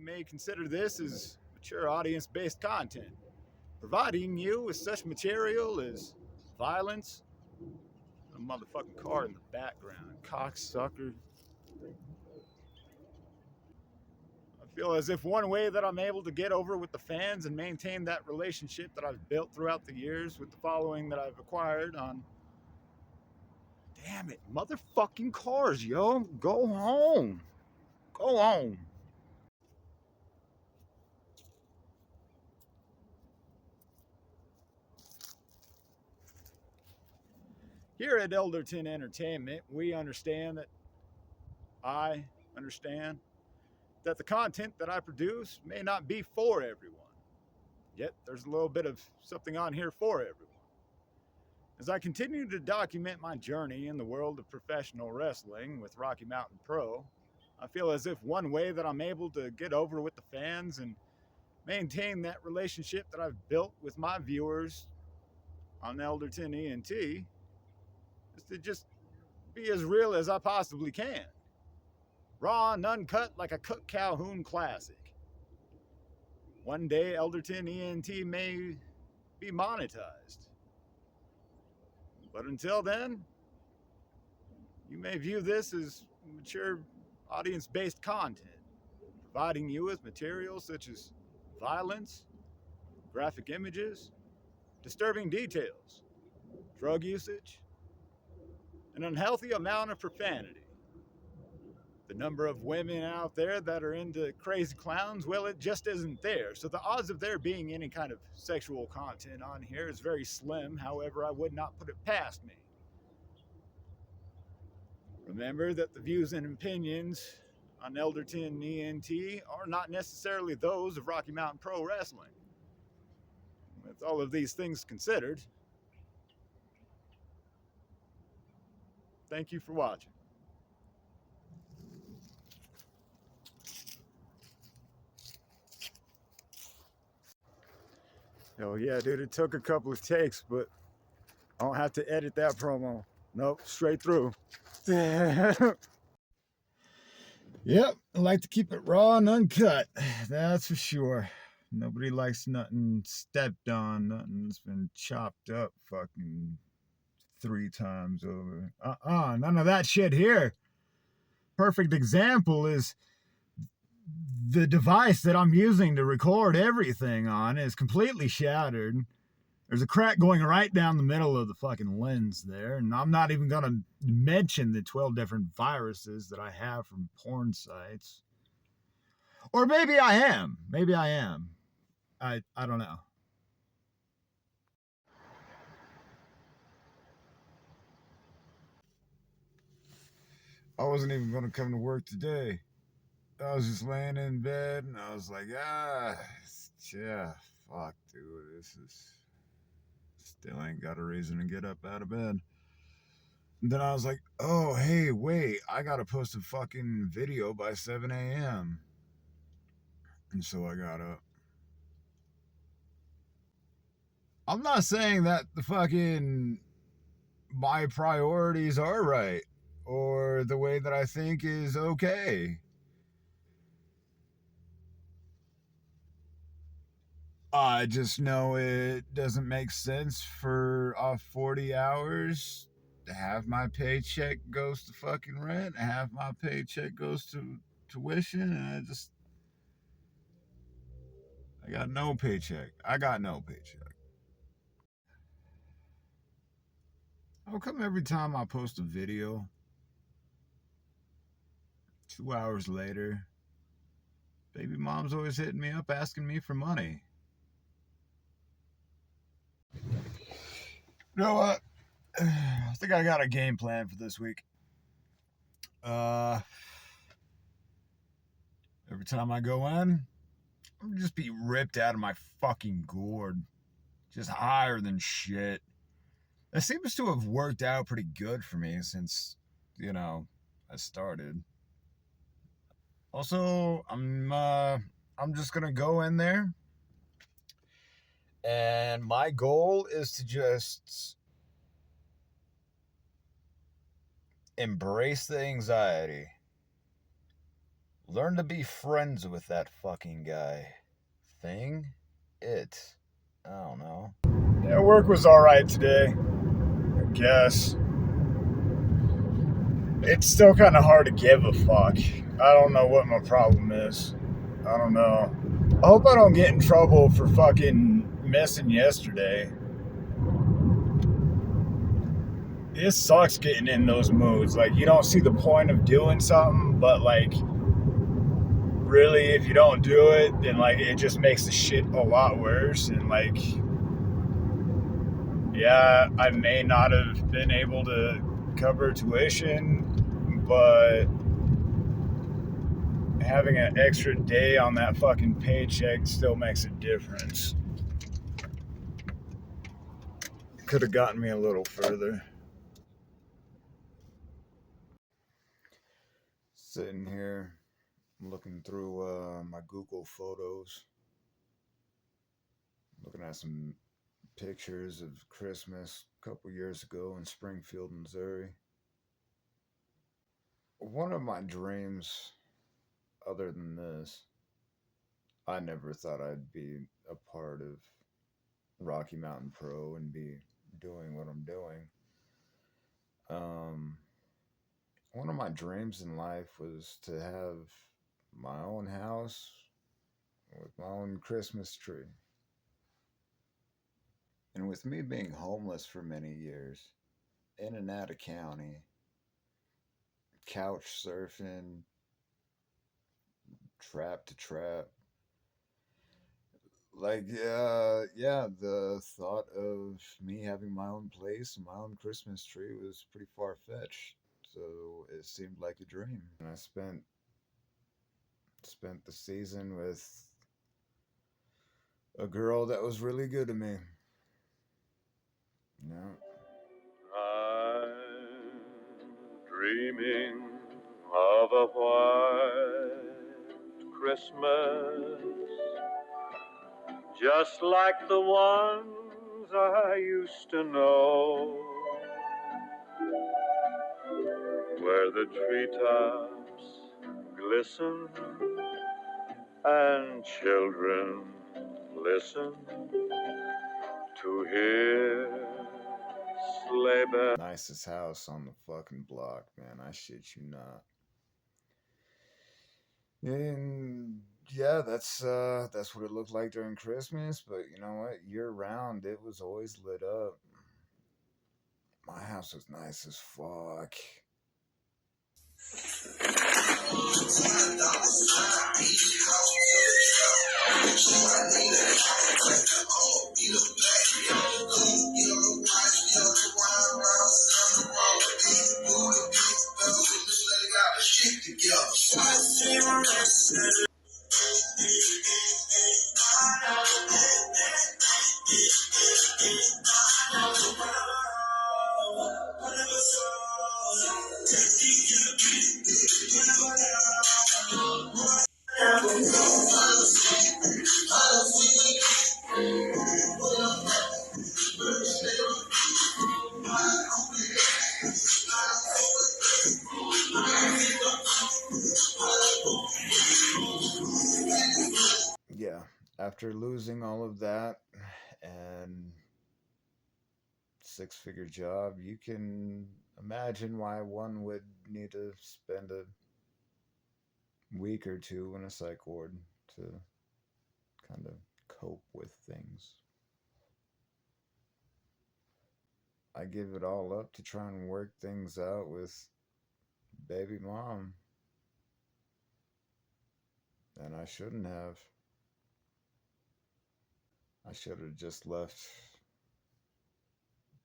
may consider this as mature audience-based content, providing you with such material as violence, a motherfucking car in the background, cocksucker. I feel as if one way that I'm able to get over with the fans and maintain that relationship that I've built throughout the years with the following that I've acquired on. Damn it, motherfucking cars, yo. Go home. Go home. Here at Elderton Entertainment, we understand that I understand that the content that I produce may not be for everyone. Yet there's a little bit of something on here for everyone. As I continue to document my journey in the world of professional wrestling with Rocky Mountain Pro, I feel as if one way that I'm able to get over with the fans and maintain that relationship that I've built with my viewers on Elderton ENT is to just be as real as I possibly can. Raw and uncut like a Cook Calhoun classic. One day Elderton ENT may be monetized. But until then, you may view this as mature audience-based content, providing you with materials such as violence, graphic images, disturbing details, drug usage, an unhealthy amount of profanity. The number of women out there that are into crazy clowns, well, it just isn't there. So the odds of there being any kind of sexual content on here is very slim. However, I would not put it past me. Remember that the views and opinions on Elderton ENT are not necessarily those of Rocky Mountain Pro Wrestling. With all of these things considered, thank you for watching. Oh yeah, dude, it took a couple of takes, but I don't have to edit that promo. Nope, straight through. Yep, I like to keep it raw and uncut. That's for sure. Nobody likes nothing stepped on, nothing that's been chopped up fucking 3 times over. None of that shit here. Perfect example is the device that I'm using to record everything on is completely shattered. There's a crack going right down the middle of the fucking lens there, and I'm not even gonna mention the 12 different viruses that I have from porn sites. Or maybe I am. Maybe I am. I don't know. I wasn't even gonna come to work today. I was just laying in bed and I was like, yeah, fuck, dude, this is still ain't got a reason to get up out of bed. And then I was like, oh, hey, wait, I gotta post a fucking video by 7 a.m. And so I got up. I'm not saying that the fucking my priorities are right or the way that I think is okay. I just know it doesn't make sense for 40 hours. Half my paycheck goes to fucking rent, half my paycheck goes to tuition, and I got no paycheck. I got no paycheck. How come every time I post a video, 2 hours later, baby mom's always hitting me up asking me for money? You know what? I think I got a game plan for this week. Every time I go in, I'm gonna just be ripped out of my fucking gourd. Just higher than shit. That seems to have worked out pretty good for me since, I started. Also, I'm just gonna go in there, and my goal is to just embrace the anxiety. Learn to be friends with that fucking guy. Thing? It. I don't know. Yeah, work was alright today, I guess. It's still kind of hard to give a fuck. I don't know what my problem is. I don't know. I hope I don't get in trouble for fucking missing yesterday. It sucks getting in those moods. Like, you don't see the point of doing something, but like, really, if you don't do it, then like, it just makes the shit a lot worse. And like, yeah, I may not have been able to cover tuition, but having an extra day on that fucking paycheck still makes a difference. Could have gotten me a little further. Sitting here looking through my Google Photos, looking at some pictures of Christmas a couple years ago in Springfield, Missouri. One of my dreams, other than this, I never thought I'd be a part of Rocky Mountain Pro and be doing what I'm doing. Um, One of my dreams in life was to have my own house with my own Christmas tree. And with me being homeless for many years, in and out of county, couch surfing, trap to trap, like, yeah, the thought of me having my own place and my own Christmas tree was pretty far fetched. So it seemed like a dream. And I spent the season with a girl that was really good to me. Yeah. I'm dreaming of a white Christmas, just like the ones I used to know, where the treetops glisten and children listen to hear sleigh bells. Nicest house on the fucking block, man. I shit you not. And yeah, that's what it looked like during Christmas. But you know what? Year round, it was always lit up. My house was nice as fuck. Yeah, after losing all of that and six-figure job, you can imagine why one would need to spend a week or two in a psych ward to kind of cope with things. I give it all up to try and work things out with baby mom. And I shouldn't have. I should have just left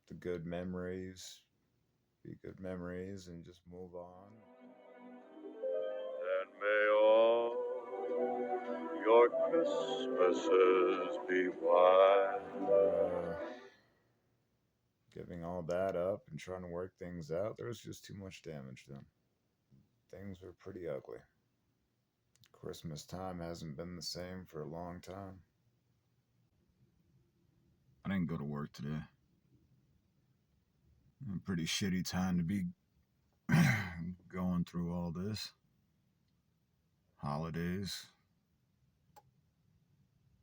the good memories be good memories and just move on. And may all your Christmases be white. Giving all that up and trying to work things out, there was just too much damage done. Things were pretty ugly. Christmas time hasn't been the same for a long time. I didn't go to work today. A pretty shitty time to be going through all this. holidays.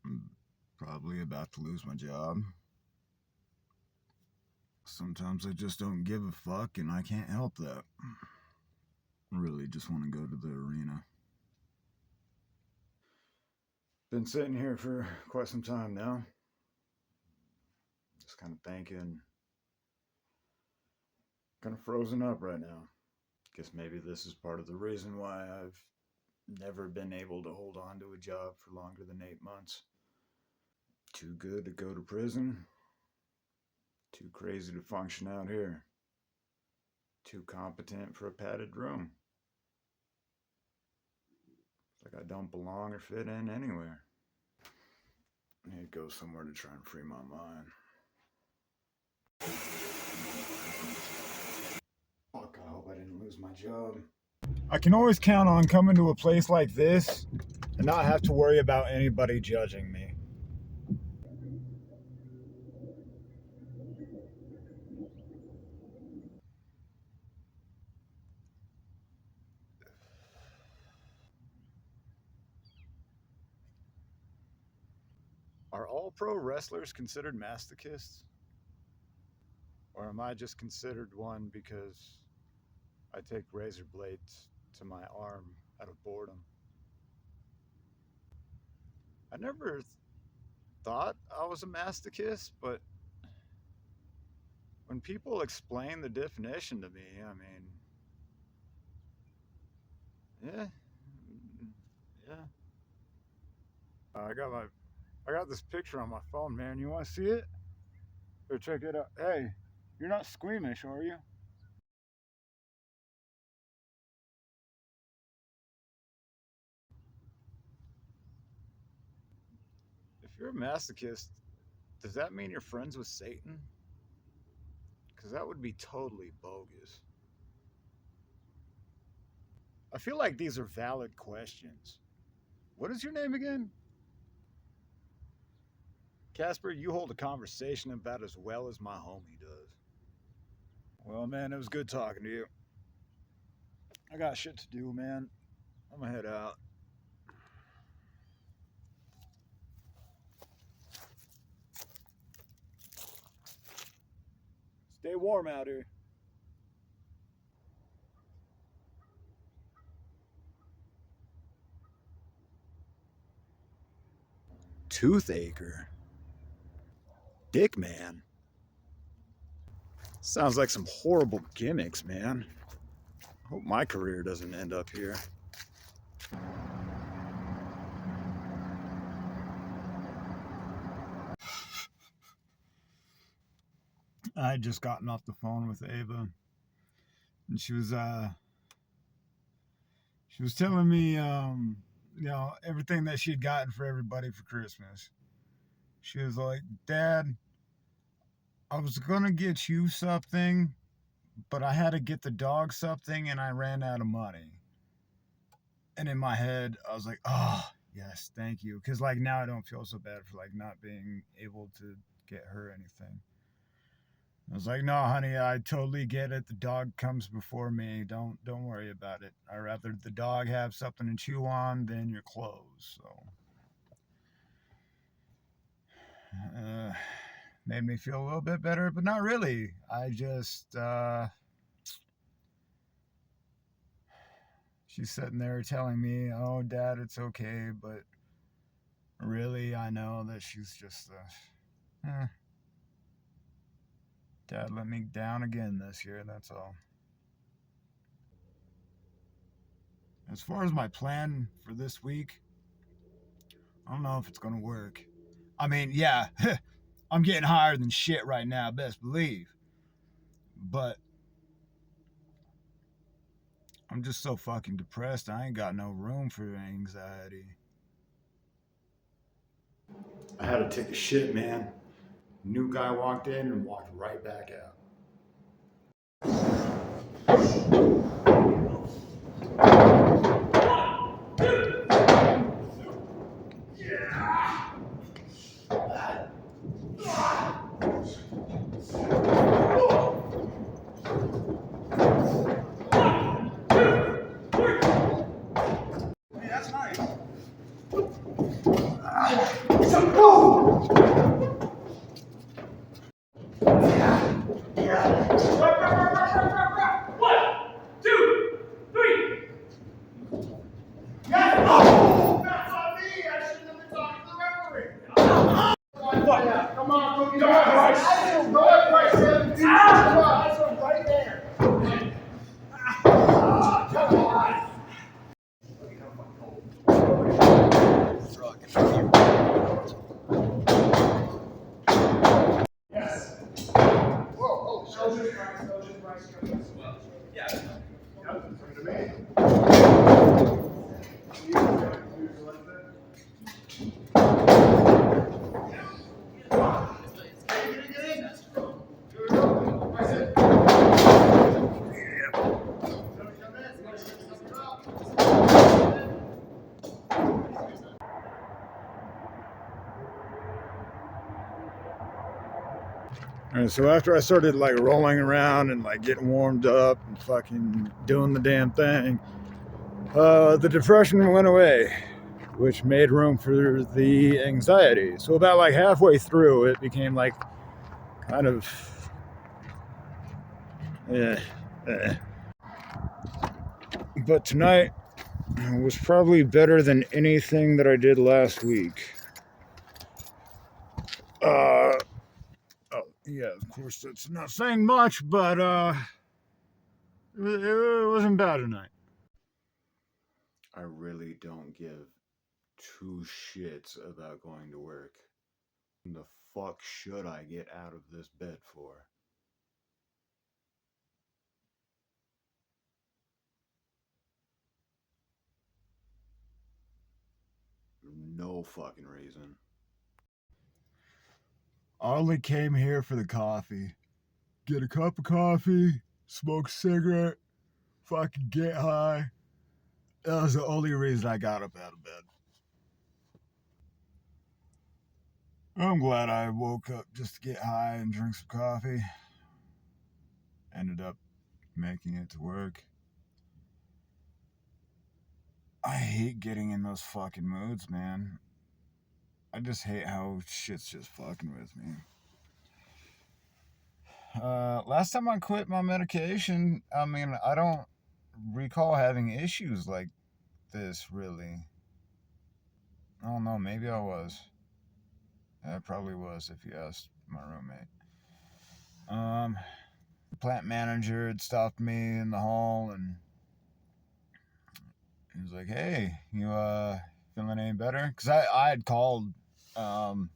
I'm probably about to lose my job. Sometimes I just don't give a fuck and I can't help that. Really just want to go to the arena. Been sitting here for quite some time now. Just kind of thinking, kind of frozen up right now. Guess maybe this is part of the reason why I've never been able to hold on to a job for longer than 8 months. Too good to go to prison. Too crazy to function out here. Too competent for a padded room. It's like I don't belong or fit in anywhere. I need to go somewhere to try and free my mind. Fuck, I hope I didn't lose my job. I can always count on coming to a place like this and not have to worry about anybody judging me. Are all pro wrestlers considered masochists? Or am I just considered one because I take razor blades to my arm out of boredom? I never thought I was a masochist, but when people explain the definition to me, I mean, yeah, yeah. I got this picture on my phone, man. You want to see it? Or check it out. Hey, you're not squeamish, are you? If you're a masochist, does that mean you're friends with Satan? Because that would be totally bogus. I feel like these are valid questions. What is your name again? Casper, you hold a conversation about as well as my homie does. Well, man, it was good talking to you. I got shit to do, man. I'm gonna head out. Stay warm out here. Toothacher. Dick man. Sounds like some horrible gimmicks, man. I hope my career doesn't end up here. I had just gotten off the phone with Ava, and she was telling me everything that she'd gotten for everybody for Christmas. She was like, Dad, I was gonna get you something, but I had to get the dog something and I ran out of money. And in my head, I was like, oh, yes, thank you. Because like now I don't feel so bad for like not being able to get her anything. I was like, no, honey, I totally get it. The dog comes before me. Don't worry about it. I'd rather the dog have something to chew on than your clothes. So made me feel a little bit better, but not really. I just she's sitting there telling me, oh, Dad, it's okay, but really I know that she's just Dad let me down again this year, that's all. As far as my plan for this week, I don't know if it's gonna work. I mean, yeah, I'm getting higher than shit right now, best believe. But I'm just so fucking depressed, I ain't got no room for anxiety. I had to take a shit, man. New guy walked in and walked right back out. And so after I started like rolling around and like getting warmed up and fucking doing the damn thing, the depression went away, which made room for the anxiety. So about like halfway through, it became like kind of, eh, eh. But tonight was probably better than anything that I did last week. Oh yeah, of course that's not saying much, but it wasn't bad tonight. I really don't give two shits about going to work. The fuck should I get out of this bed for? No fucking reason. I only came here for the coffee. Get a cup of coffee, smoke a cigarette, fucking get high. That was the only reason I got up out of bed. I'm glad I woke up just to get high and drink some coffee. Ended up making it to work. I hate getting in those fucking moods, man. I just hate how shit's just fucking with me. Last time I quit my medication, I mean, I don't recall having issues like this, really. I don't know, maybe I was. I probably was if you asked my roommate. The plant manager had stopped me in the hall and he was like, "Hey, you feeling any better?" Because I had called 2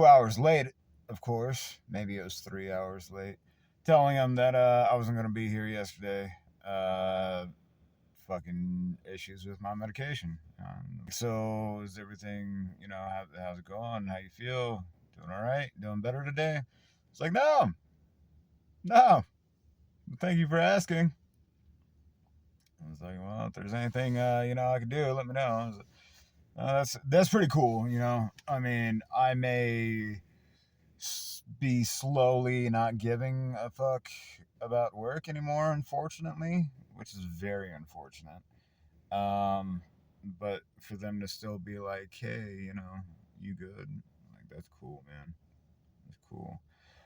hours late, of course. Maybe it was 3 hours late, telling him that I wasn't gonna be here yesterday. Fucking issues with my medication. So is everything, how's it going? How you feel? Doing all right? Doing better today? It's like, no. Thank you for asking. I was like, well, if there's anything, I could do, let me know. That's pretty cool, I mean, I may be slowly not giving a fuck about work anymore, unfortunately, which is very unfortunate. But for them to still be like, hey, you good? Like, that's cool, man. That's cool.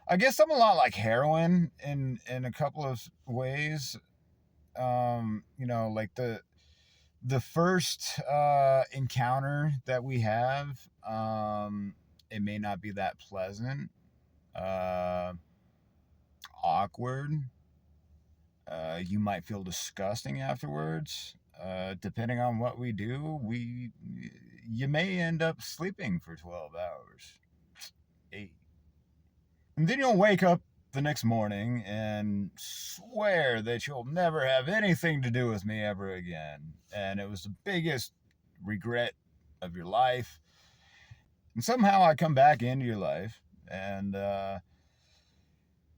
I guess I'm a lot like heroin in a couple of ways. Like the first encounter that we have, it may not be that pleasant, uh, awkward. You might feel disgusting afterwards. Depending on what we do, you may end up sleeping for 12 hours. 8. And then you'll wake up the next morning and swear that you'll never have anything to do with me ever again. And it was the biggest regret of your life. And somehow I come back into your life and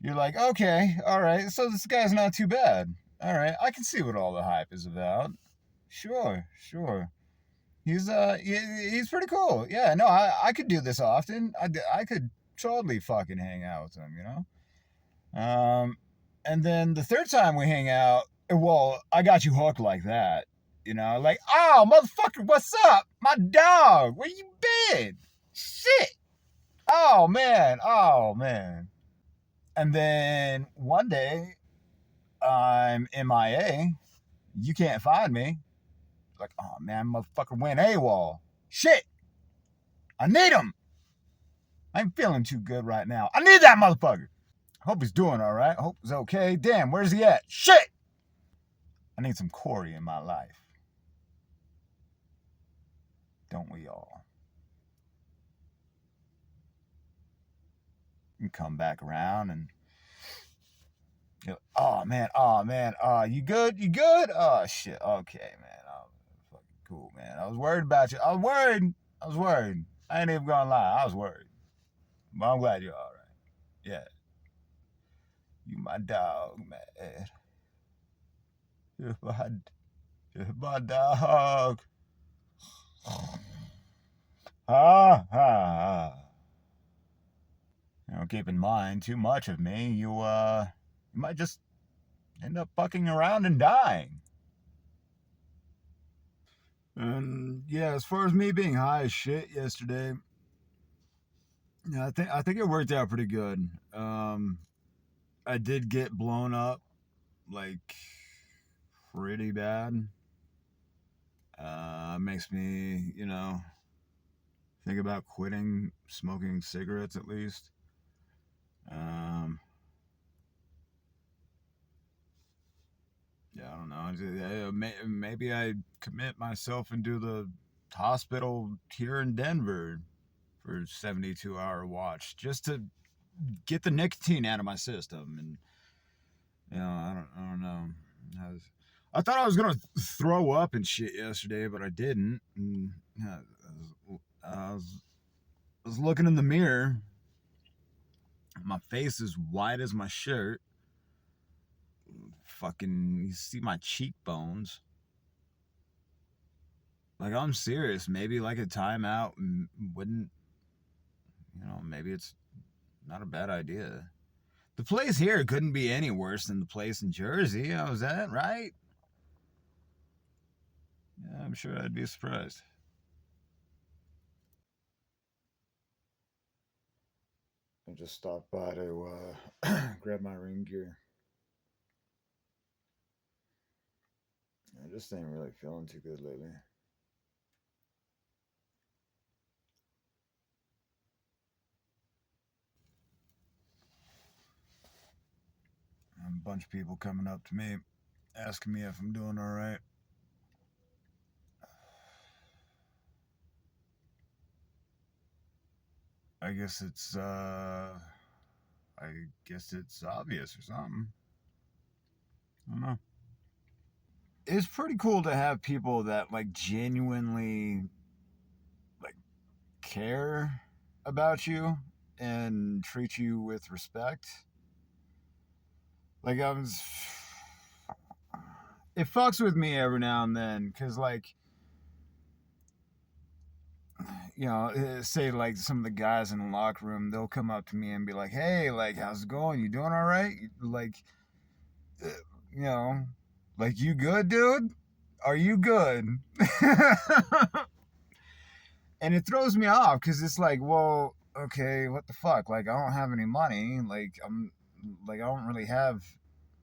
you're like, okay, all right, so this guy's not too bad. All right, I can see what all the hype is about. Sure. He's pretty cool. Yeah, no, I could do this often. I could totally fucking hang out with him. And then the third time we hang out, well, I got you hooked like that. Like, oh, motherfucker, what's up? My dog, where you been? Shit. Oh, man. And then one day, I'm MIA. You can't find me. Like, oh, man, motherfucker went AWOL. Shit. I need him. I ain't feeling too good right now. I need that motherfucker. Hope he's doing all right. Hope he's okay. Damn, where's he at? Shit. I need some Corey in my life. Don't we all? And come back around and Oh man, oh man, you good? You good? Oh shit. Okay, man. Oh, fucking cool, man. I was worried about you. I was worried. I was worried. I ain't even gonna lie. I was worried. But I'm glad you're all right. Yeah, you my dog, man. You're my dog. Ah. Keep in mind, too much of me, you might just end up fucking around and dying. And yeah, as far as me being high as shit yesterday, yeah, I think it worked out pretty good. I did get blown up, like pretty bad. Makes me, think about quitting smoking cigarettes at least. Um, yeah, I don't know. Maybe I commit myself into the hospital here in Denver for 72-hour watch just to get the nicotine out of my system. And I don't know. I thought I was gonna throw up and shit yesterday, but I didn't. And, I was looking in the mirror. My face is white as my shirt. Fucking, you see my cheekbones. Like, I'm serious. Maybe like a timeout wouldn't. Maybe it's not a bad idea. The place here couldn't be any worse than the place in Jersey. Was that right? Yeah, I'm sure I'd be surprised. I just stopped by to grab my ring gear. I just ain't really feeling too good lately. A bunch of people coming up to me, asking me if I'm doing all right. I guess it's obvious or something. I don't know. It's pretty cool to have people that like genuinely like care about you and treat you with respect. Like it fucks with me every now and then because like say like some of the guys in the locker room, they'll come up to me and be like, "Hey, like, how's it going? You doing all right? Like, uh, you know, like, you good, dude? Are you good?" And it throws me off because it's like, well, okay, what the fuck? Like, I don't have any money. I don't really have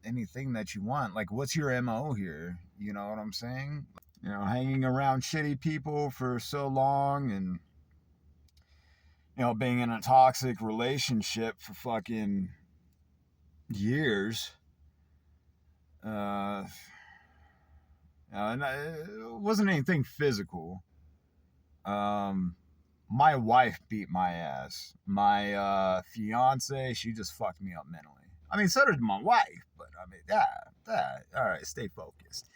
anything that you want. Like, what's your MO here? You know what I'm saying? Hanging around shitty people for so long and being in a toxic relationship for fucking years. Uh, and it wasn't anything physical. My wife beat my ass. My fiance, she just fucked me up mentally. I mean, so did my wife, but I mean, all right, stay focused.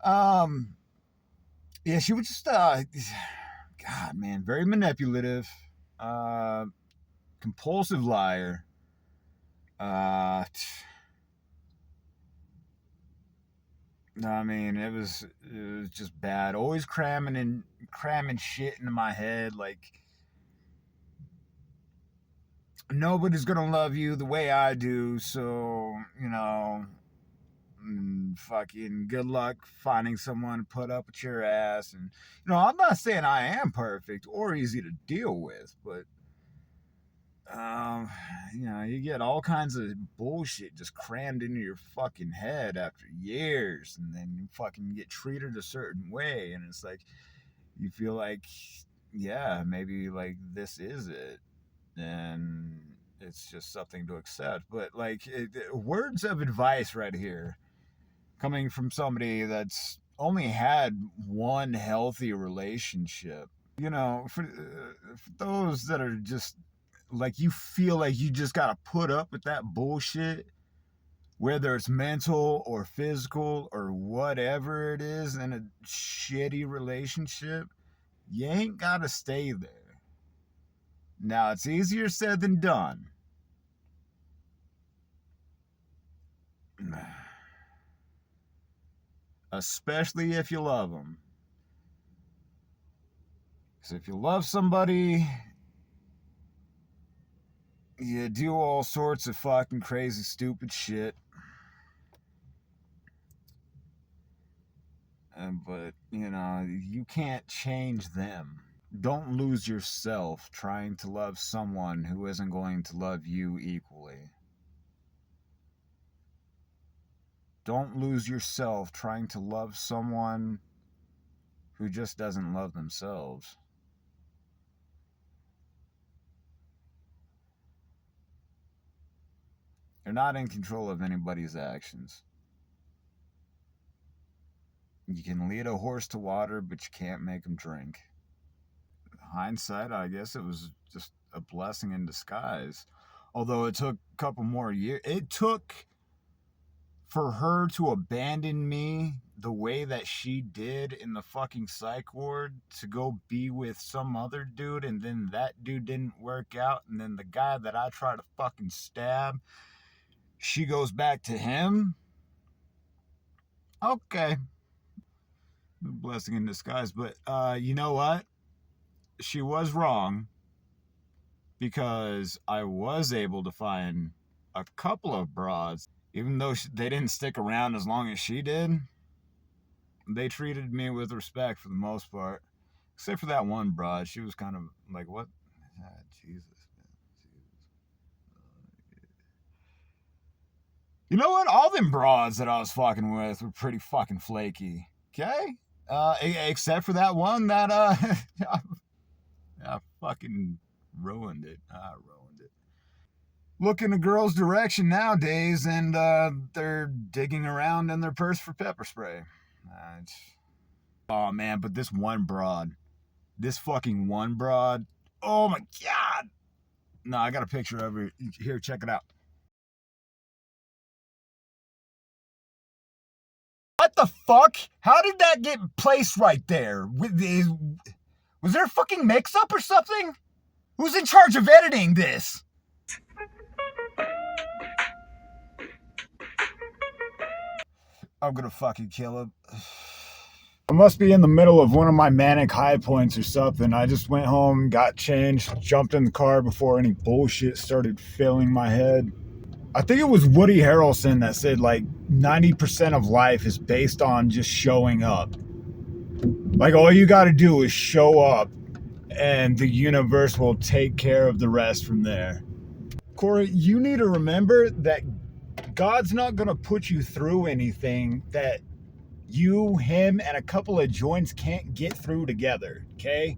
Yeah, she was just, God, man, very manipulative, uh, compulsive liar. Uh, I mean, it was just bad. Always cramming shit into my head. Like nobody's gonna love you the way I do. So fucking good luck finding someone to put up with your ass. And I'm not saying I am perfect or easy to deal with, but um, you get all kinds of bullshit just crammed into your fucking head after years, and then you fucking get treated a certain way, and it's like you feel like, yeah, maybe like this is it, and it's just something to accept. But like, words of advice right here, coming from somebody that's only had one healthy relationship. For those that are just like you feel like you just gotta put up with that bullshit. whether it's mental or physical or whatever it is in a shitty relationship, you ain't gotta stay there. Now, it's easier said than done. Especially if you love them. Because if you love somebody, you do all sorts of fucking crazy, stupid shit. But, you know, you can't change them. Don't lose yourself trying to love someone who isn't going to love you equally. Don't lose yourself trying to love someone who just doesn't love themselves. You're not in control of anybody's actions. You can lead a horse to water, but you can't make him drink. Hindsight, I guess it was just a blessing in disguise. Although it took a couple more years. It took for her to abandon me the way that she did in the fucking psych ward to go be with some other dude, and then that dude didn't work out, and then the guy that I tried to fucking stab, she goes back to him. Okay. Blessing in disguise. But you know what? She was wrong, because I was able to find a couple of broads, even though they didn't stick around as long as she did. They treated me with respect for the most part, except for that one broad. She was kind of like, what? Jesus, man. You know what? All them broads that I was fucking with were pretty fucking flaky. Okay? Except for that one that I fucking ruined it. I ruined it. Look in a girl's direction nowadays, and they're digging around in their purse for pepper spray. Oh man, but this fucking one broad, oh my god. No, I got a picture of her here. Check it out. What the fuck? How did that get placed right there? Was there a fucking mix-up or something? Who's in charge of editing this? I'm gonna fucking kill him. I must be in the middle of one of my manic high points or something. I just went home, got changed, jumped in the car before any bullshit started filling my head. I think it was Woody Harrelson that said like 90% of life is based on just showing up. Like all you got to do is show up and the universe will take care of the rest from there. Corey, you need to remember that God's not going to put you through anything that you, him, and a couple of joints can't get through together, okay?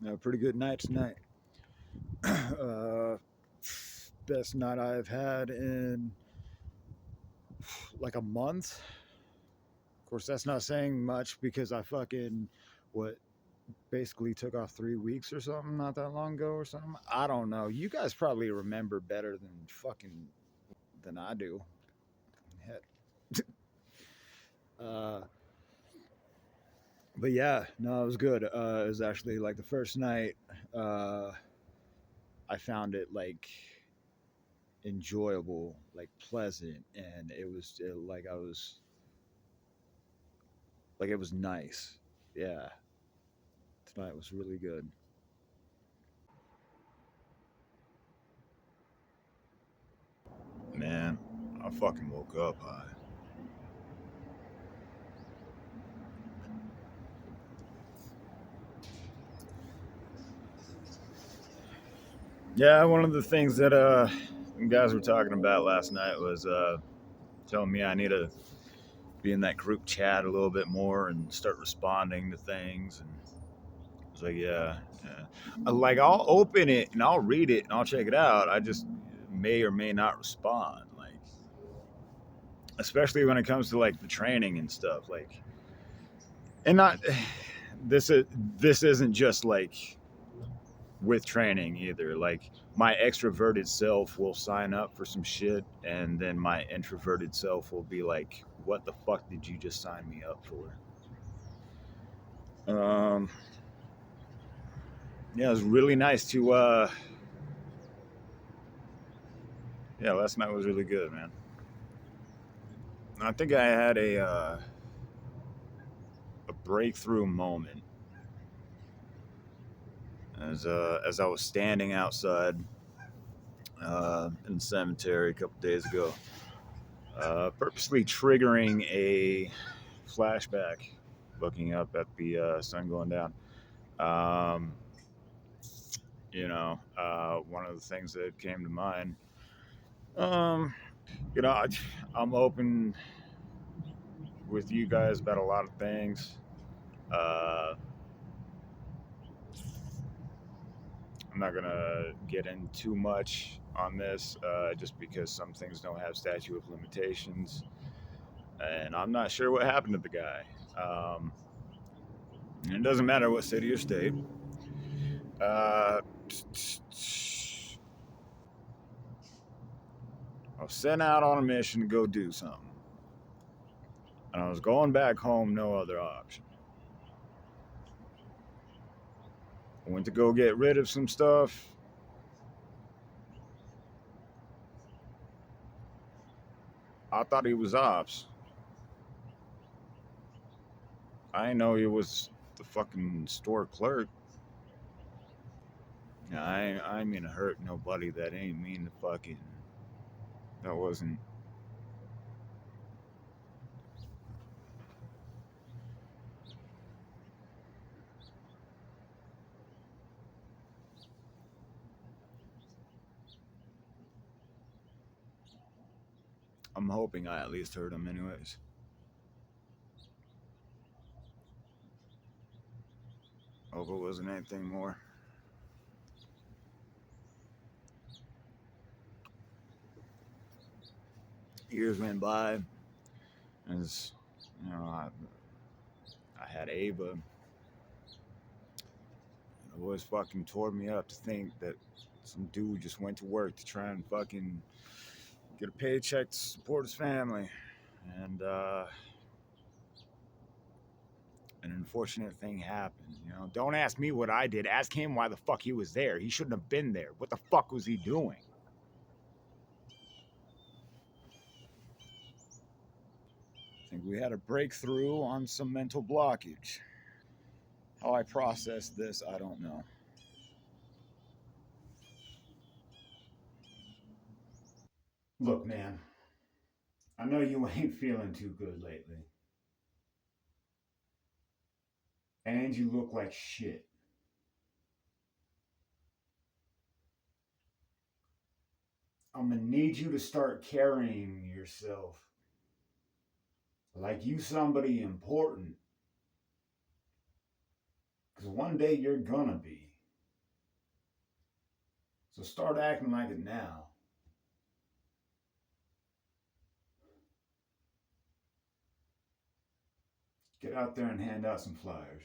A pretty good night tonight. Best night I've had in like a month. Of course, that's not saying much because I fucking basically took off 3 weeks or something not that long ago or something. I don't know. You guys probably remember better than I do. uh, but yeah, no, it was good. It was actually like the first night. I found it like enjoyable, like pleasant, and it was nice. Yeah, tonight was really good. Man, I fucking woke up high. Yeah, one of the things that you guys were talking about last night was telling me I need to be in that group chat a little bit more and start responding to things. And I was like, yeah, yeah. Like I'll open it and I'll read it and I'll check it out. I just may or may not respond. Like, especially when it comes to like the training and stuff. Like, and not this is this isn't just like with training either. Like my extroverted self will sign up for some shit, and then my introverted self will be like, "What the fuck did you just sign me up for?" Um, yeah, it was really nice to. Yeah, last night was really good, man. I think I had a breakthrough moment as I was standing outside in the cemetery a couple days ago, purposely triggering a flashback, looking up at the sun going down. Um, one of the things that came to mind. Um, I'm open with you guys about a lot of things. Uh, I'm not gonna get in too much on this, just because some things don't have statute of limitations, and I'm not sure what happened to the guy. Um, it doesn't matter what city or state. Uh, I was sent out on a mission to go do something, and I was going back home, no other option. I went to go get rid of some stuff. I thought he was ops. I didn't know he was the fucking store clerk. I ain't mean to hurt nobody that ain't mean to fucking. That wasn't. I'm hoping I at least hurt him, anyways. Hope it wasn't anything more. Years went by, as you know, I had Ava. It always fucking tore me up to think that some dude just went to work to try and fucking get a paycheck to support his family. And an unfortunate thing happened. Don't ask me what I did. Ask him why the fuck he was there. He shouldn't have been there. What the fuck was he doing? I think we had a breakthrough on some mental blockage. How I processed this, I don't know. Look, man, I know you ain't feeling too good lately. And you look like shit. I'm gonna need you to start carrying yourself like you somebody important. Because one day you're gonna be. So start acting like it now. Get out there and hand out some flyers.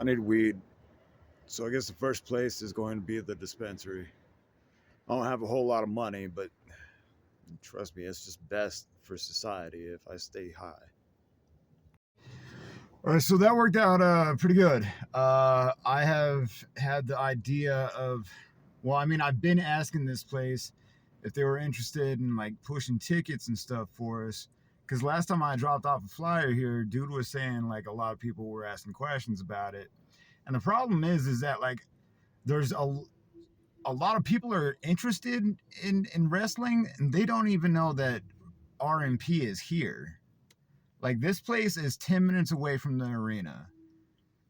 I need weed. So I guess the first place is going to be the dispensary. I don't have a whole lot of money, but trust me, it's just best for society if I stay high. All right, so that worked out pretty good. I have had the idea of, well, I mean, I've been asking this place if they were interested in like pushing tickets and stuff for us. Because last time I dropped off a flyer here, dude was saying like a lot of people were asking questions about it. And the problem is that like there's a lot of people are interested in wrestling and they don't even know that RMP is here. Like this place is 10 minutes away from the arena.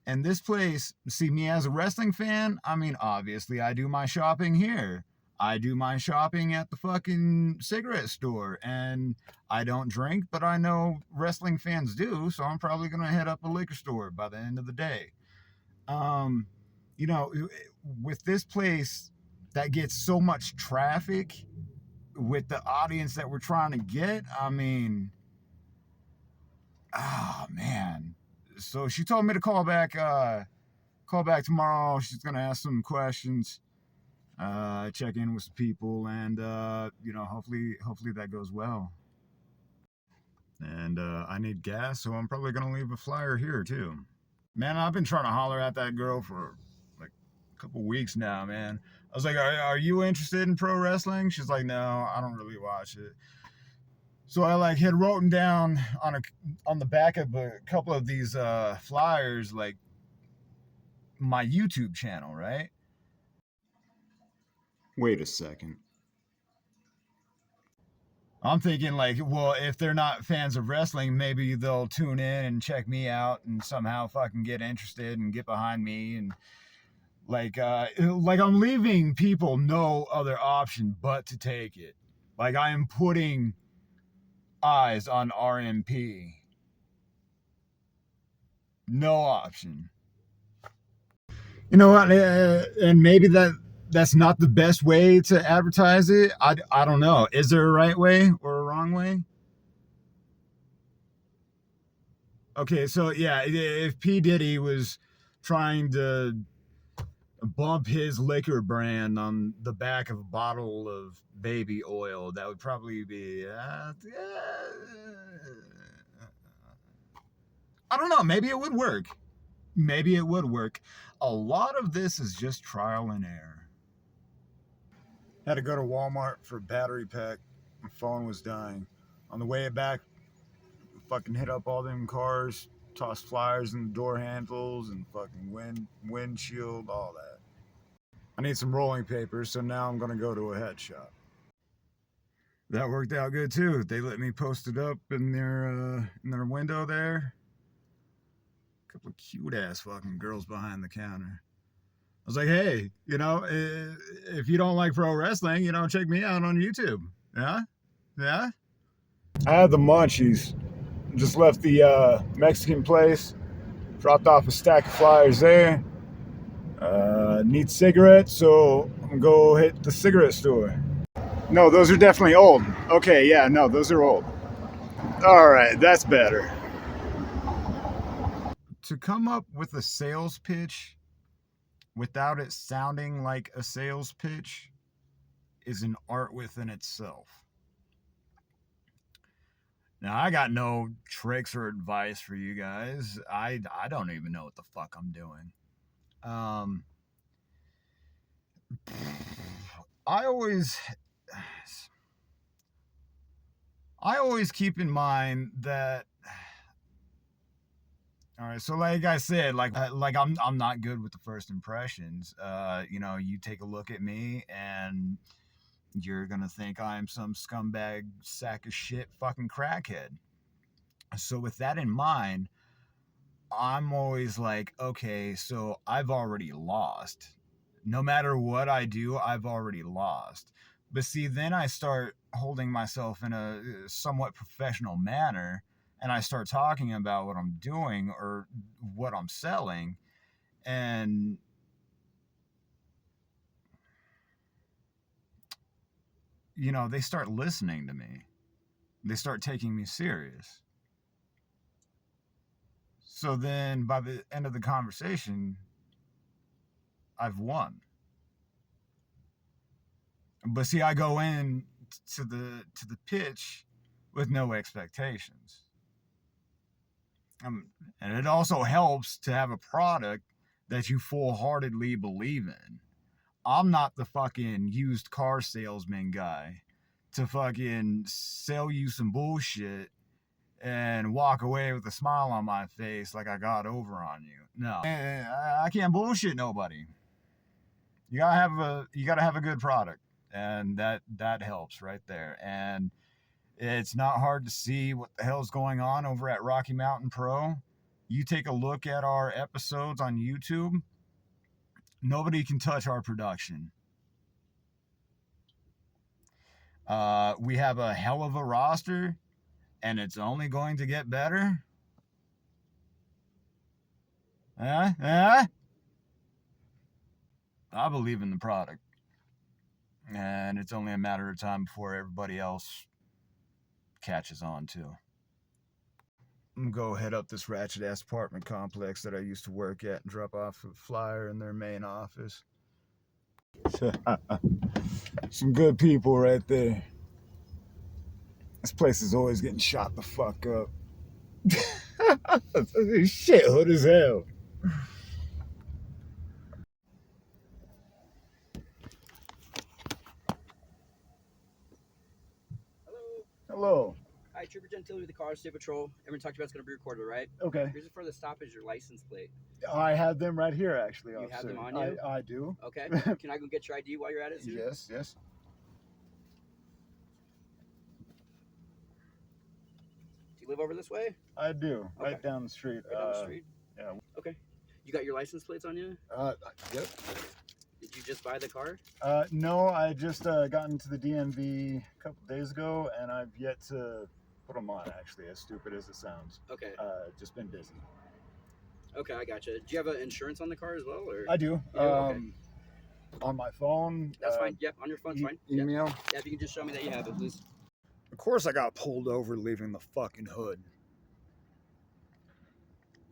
And this place, see, me as a wrestling fan, I mean, obviously, I do my shopping here. I do my shopping at the fucking cigarette store. And I don't drink, but I know wrestling fans do. So I'm probably going to head up a liquor store by the end of the day. Um, you know, with this place that gets so much traffic with the audience that we're trying to get, I mean, oh, man. So she told me to call back tomorrow. She's gonna ask some questions, check in with some people, and hopefully that goes well. And I need gas, so I'm probably gonna leave a flyer here too. Man, I've been trying to holler at that girl for like a couple weeks now, man. I was like, are you interested in pro wrestling? She's like, no, I don't really watch it. So I like had written down on the back of a couple of these flyers like my YouTube channel, right? Wait a second. I'm thinking like, well, if they're not fans of wrestling, maybe they'll tune in and check me out and somehow fucking get interested and get behind me and like I'm leaving people no other option but to take it. Like I am putting eyes on RMP. No option. You know what? And maybe that's not the best way to advertise it. I don't know. Is there a right way or a wrong way? Okay, so yeah, if P Diddy was trying to bump his liquor brand on the back of a bottle of baby oil, that would probably be I don't know. Maybe it would work. Maybe it would work. A lot of this is just trial and error. Had to go to Walmart for a battery pack. My phone was dying. On the way back, fucking hit up all them cars, tossed flyers in the door handles and fucking windshield, all that. I need some rolling papers, so now I'm gonna go to a head shop. That worked out good too. They let me post it up in their window there. A couple of cute ass fucking girls behind the counter. I was like, hey, if you don't like pro wrestling, check me out on YouTube. Yeah, yeah. I had the munchies. Just left the Mexican place. Dropped off a stack of flyers there. Need cigarettes, so I'm gonna go hit the cigarette store. No, those are definitely old. Okay, yeah, no, those are old. All right, that's better. To come up with a sales pitch without it sounding like a sales pitch is an art within itself. Now, I got no tricks or advice for you guys. I don't even know what the fuck I'm doing. I always keep in mind that, all right, so like I said, like I'm not good with the first impressions. You take a look at me and you're gonna think I'm some scumbag sack of shit fucking crackhead. So with that in mind, I'm always like, okay, so I've already lost. No matter what I do, I've already lost. But see, then I start holding myself in a somewhat professional manner and I start talking about what I'm doing or what I'm selling. And, they start listening to me, they start taking me serious. So then by the end of the conversation, I've won. But see, I go in to the pitch with no expectations. And it also helps to have a product that you full-heartedly believe in. I'm not the fucking used car salesman guy to fucking sell you some bullshit and walk away with a smile on my face like I got over on you. No, I can't bullshit nobody. You gotta have a good product, and that helps right there. And it's not hard to see what the hell's going on over at Rocky Mountain Pro. You take a look at our episodes on YouTube. Nobody can touch our production. We have a hell of a roster, and it's only going to get better. I believe in the product, and it's only a matter of time before everybody else catches on too. I'm gonna go head up this ratchet ass apartment complex that I used to work at and drop off a flyer in their main office. Some good people right there. This place is always getting shot the fuck up. Shit hood as hell. Hello. Hi, Trooper Gentili with the Car State Patrol. Everyone talked about it's going to be recorded, right? Okay. Here's the furthest stop is your license plate. I have them right here, actually. You officer. have them on you? I do. Okay. Can I go get your ID while you're at it? Yes, yes. Do you live over this way? I do. Okay. Right down the street. Right down the street? Yeah. Okay. You got your license plates on you? Yep. Did you just buy the car? No, I just got into the DMV a couple days ago, and I've yet to put them on, actually, as stupid as it sounds. Okay. Just been busy. Okay, I gotcha. Do you have insurance on the car as well? Or? I do. Okay. On my phone. That's fine. Yep, on your phone's fine. Email. Yep. Yeah, if you can just show me that you have it, please. Of course I got pulled over leaving the fucking hood.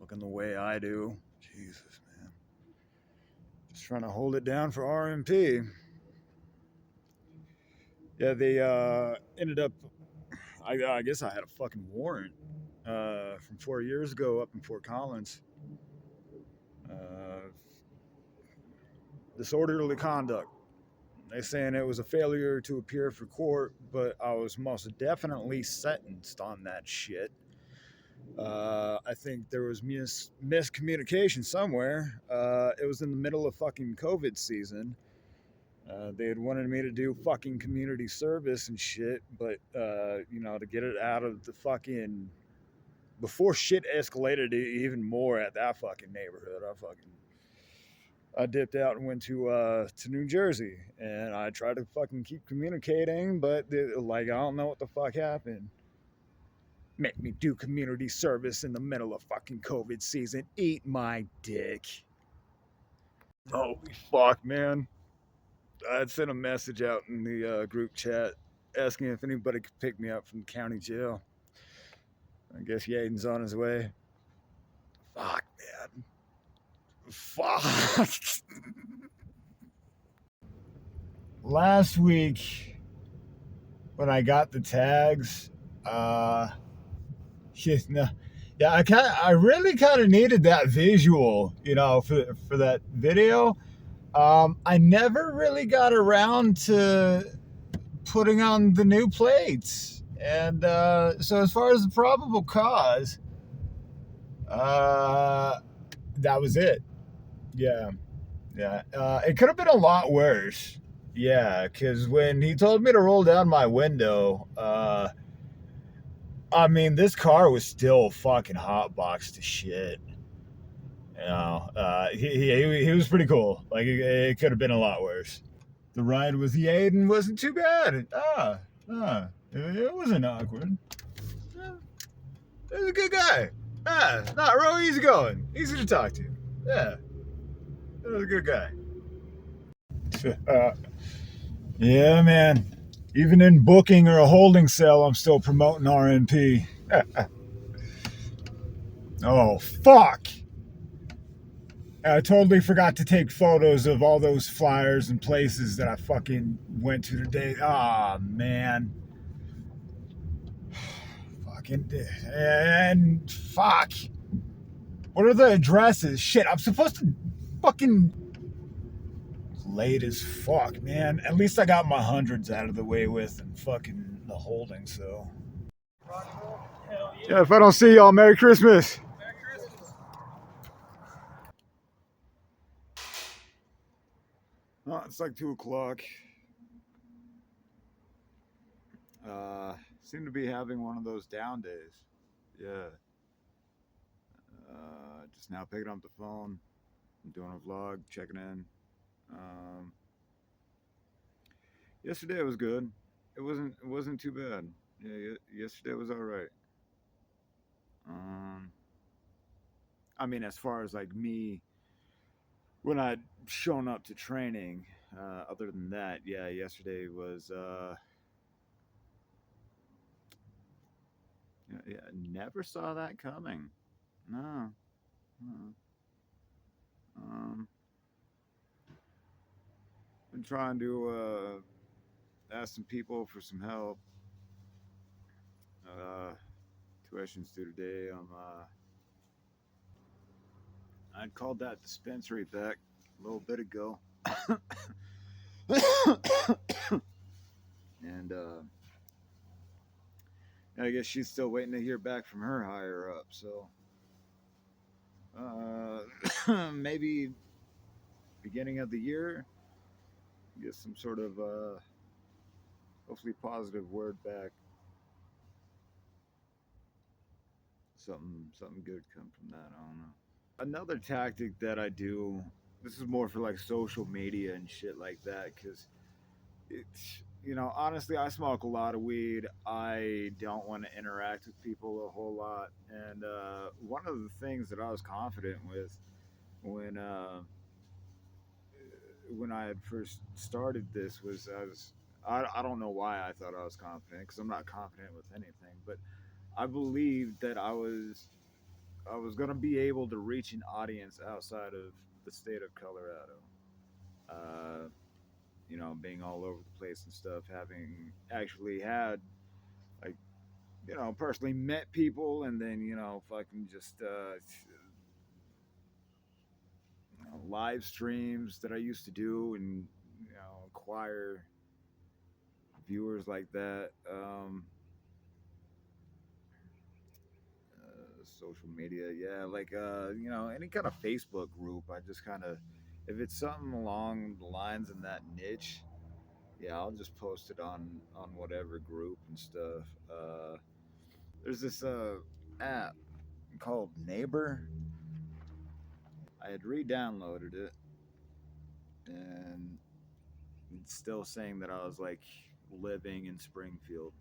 Looking the way I do. Jesus, man. Just trying to hold it down for RMP. Yeah, they ended up, I guess I had a fucking warrant from 4 years ago up in Fort Collins. Disorderly conduct. They saying it was a failure to appear for court, but I was most definitely sentenced on that shit. I think there was miscommunication somewhere. It was in the middle of fucking COVID season. They had wanted me to do fucking community service and shit, but to get it out of the fucking, before shit escalated even more at that fucking neighborhood, I dipped out and went to New Jersey, and I tried to fucking keep communicating, but I don't know what the fuck happened. Make me do community service in the middle of fucking COVID season. Eat my dick. Holy fuck, man. I'd sent a message out in the group chat asking if anybody could pick me up from the county jail. I guess Yaden's on his way. Fuck, man. Fuck. Last week, when I got the tags, I really kind of needed that visual, for that video. I never really got around to putting on the new plates, and so as far as the probable cause, that was it. Yeah. It could have been a lot worse. Yeah, because when he told me to roll down my window, this car was still fucking hotboxed to shit. He was pretty cool. Like, it could have been a lot worse. The ride with Yaden wasn't too bad. It wasn't awkward. He was a good guy. Not real easygoing. Easy to talk to. Yeah. He was a good guy. Yeah, man. Even in booking or a holding cell, I'm still promoting RMP. Oh, fuck. I totally forgot to take photos of all those flyers and places that I fucking went to today. Ah, man. Fucking. And fuck. What are the addresses? Shit, I'm supposed to fucking late as fuck, man. At least I got my hundreds out of the way with and fucking the holding, so. Yeah, if I don't see y'all, Merry Christmas. Merry Christmas. Oh, it's like 2 o'clock. Seem to be having one of those down days. Yeah. Just now picking up the phone. I'm doing a vlog, checking in. Yesterday was good. It wasn't too bad. Yeah, yesterday was all right. I mean, as far as like me when I'd shown up to training, other than that, yeah, yesterday was yeah, never saw that coming. No. Uh-uh. Um, been trying to ask some people for some help. Tuition's due today. I called that dispensary back a little bit ago, and I guess she's still waiting to hear back from her higher up. So maybe beginning of the year, get some sort of hopefully positive word back. Something good come from that. I don't know. Another tactic that I do. This is more for like social media and shit like that, because it's, honestly, I smoke a lot of weed. I don't want to interact with people a whole lot, and one of the things that I was confident with when when I had first started this was I don't know why I thought I was confident, because I'm not confident with anything, but I believed that I was gonna be able to reach an audience outside of the state of Colorado. Uh, being all over the place and stuff, having actually had like personally met people, and then fucking just live streams that I used to do, and acquire viewers like that. Social media, yeah, like any kind of Facebook group. I just kind of, if it's something along the lines in that niche, yeah, I'll just post it on whatever group and stuff. There's this app called Neighbor. I had re-downloaded it, and it's still saying that I was like living in Springfield.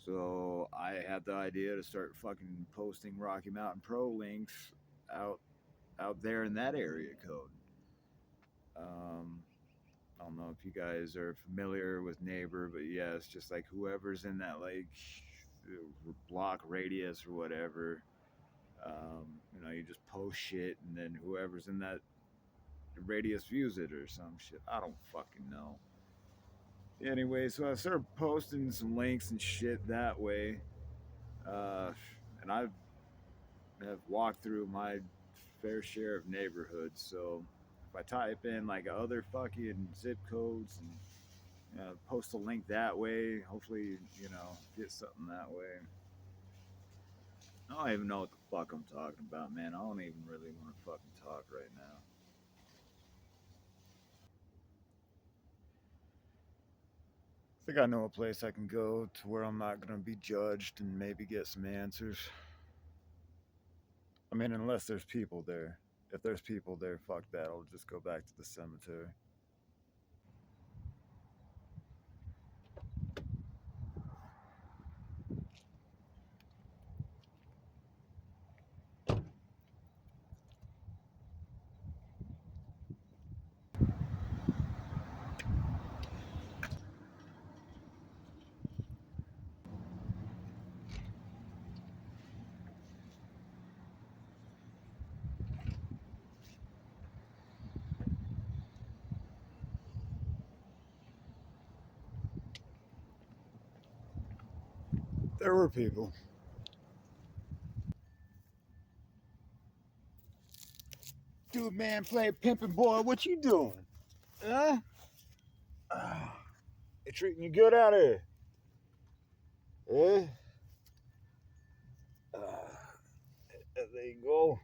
So I had the idea to start fucking posting Rocky Mountain Pro links out out there in that area code. Um, I don't know if you guys are familiar with Neighbor, but yeah, it's just like whoever's in that like block radius or whatever. You just post shit, and then whoever's in that radius views it or some shit. I don't fucking know. Anyway, so I started posting some links and shit that way, uh, and I have walked through my fair share of neighborhoods. So if I type in like other fucking zip codes and post a link that way, hopefully get something that way. I don't even know what the fuck I'm talking about, man. I don't even really want to fucking talk right now. I think I know a place I can go to where I'm not gonna be judged and maybe get some answers. I mean, unless there's people there. If there's people there, fuck that. I'll just go back to the cemetery. There were people. man play pimping boy. What you doing? Huh? They treating you good out here? Eh? There you go.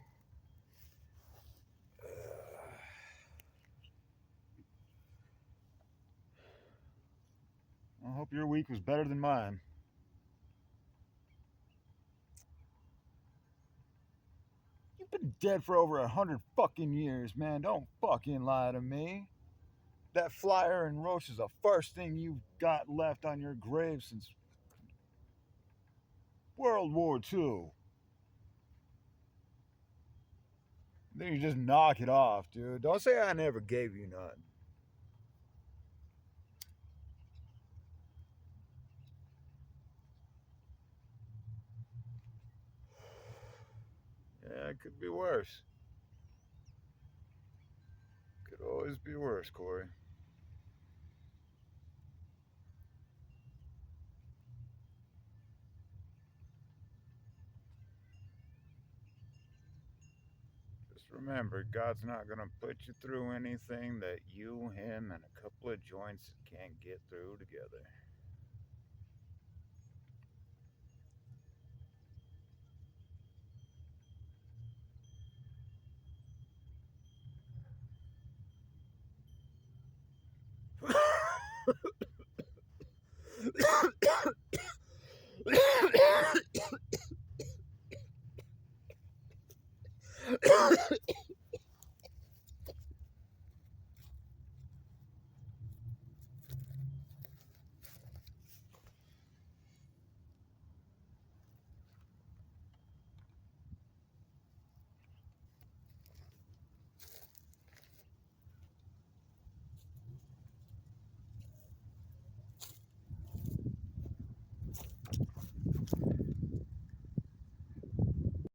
I hope your week was better than mine. You've been dead for over 100 fucking years, man. Don't fucking lie to me. That flyer and roach is the first thing you've got left on your grave since World War II. Then you just knock it off, dude. Don't say I never gave you nothing. Yeah, it could be worse. Could always be worse, Corey. Just remember, God's not going to put you through anything that you, him, and a couple of joints can't get through together.